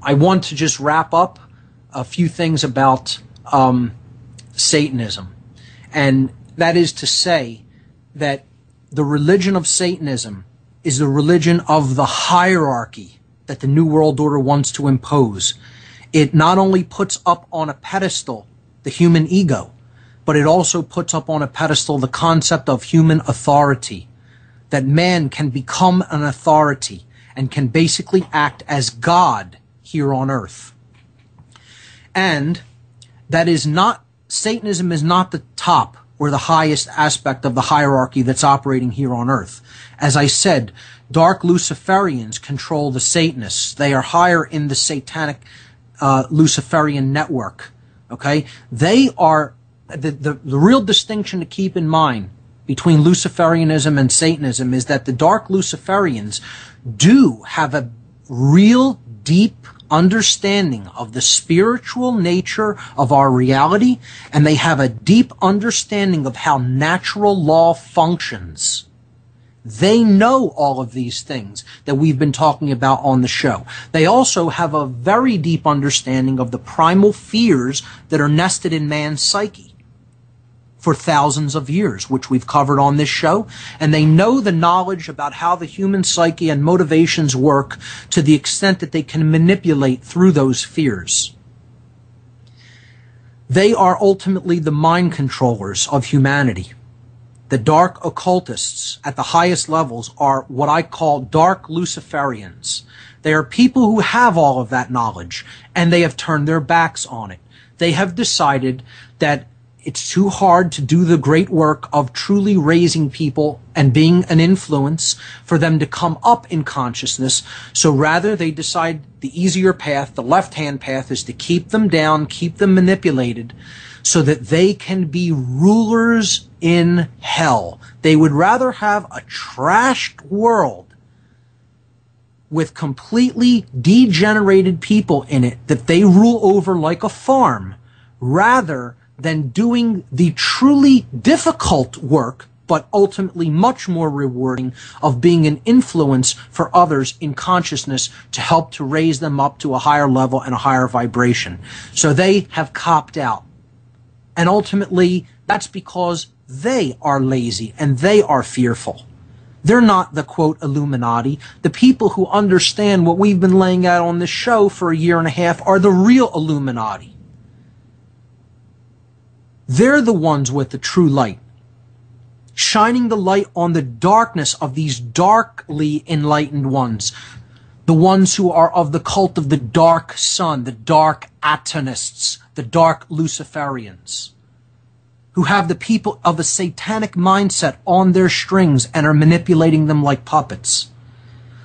I want to just wrap up a few things about Satanism. And that is to say that the religion of Satanism is the religion of the hierarchy that the New World Order wants to impose. It not only puts up on a pedestal the human ego, but it also puts up on a pedestal the concept of human authority, that man can become an authority and can basically act as God here on earth. And that is not, Satanism is not the top or the highest aspect of the hierarchy that's operating here on earth. As I said, dark Luciferians control the Satanists. They are higher in the satanic Luciferian network. Okay? They are, the real distinction to keep in mind between Luciferianism and Satanism is that the dark Luciferians do have a real deep understanding of the spiritual nature of our reality, and they have a deep understanding of how natural law functions. They know all of these things that we've been talking about on the show. They also have a very deep understanding of the primal fears that are nested in man's psyche for thousands of years, which we've covered on this show, and they know the knowledge about how the human psyche and motivations work to the extent that they can manipulate through those fears. They are ultimately the mind controllers of humanity. The dark occultists at the highest levels are what I call dark Luciferians. They are people who have all of that knowledge, and they have turned their backs on it. They have decided that it's too hard to do the great work of truly raising people and being an influence for them to come up in consciousness. So rather they decide the easier path, the left-hand path, is to keep them down, keep them manipulated so that they can be rulers in hell. They would rather have a trashed world with completely degenerated people in it that they rule over like a farm, rather than doing the truly difficult work, but ultimately much more rewarding, of being an influence for others in consciousness to help to raise them up to a higher level and a higher vibration. So they have copped out. And ultimately, that's because they are lazy and they are fearful. They're not the, quote, Illuminati. The people who understand what we've been laying out on this show for a year and a half are the real Illuminati. They're the ones with the true light, shining the light on the darkness of these darkly enlightened ones, the ones who are of the cult of the dark sun, the dark Atonists, the dark Luciferians, who have the people of a satanic mindset on their strings and are manipulating them like puppets.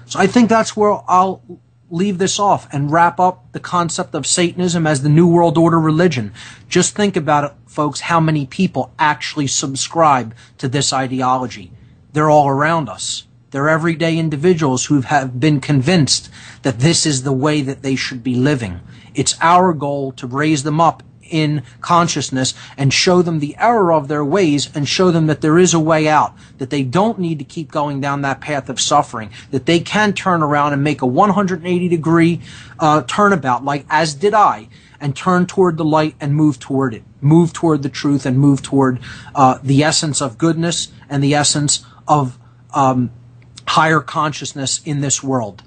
So I think that's where I'll leave this off and wrap up the concept of Satanism as the New World Order religion. Just think about it, folks, how many people actually subscribe to this ideology. They're all around us. They're everyday individuals who have been convinced that this is the way that they should be living. It's our goal to raise them up in consciousness and show them the error of their ways and show them that there is a way out, that they don't need to keep going down that path of suffering, that they can turn around and make a 180-degree turnabout, like as did I, and turn toward the light and move toward it, move toward the truth and move toward the essence of goodness and the essence of higher consciousness in this world.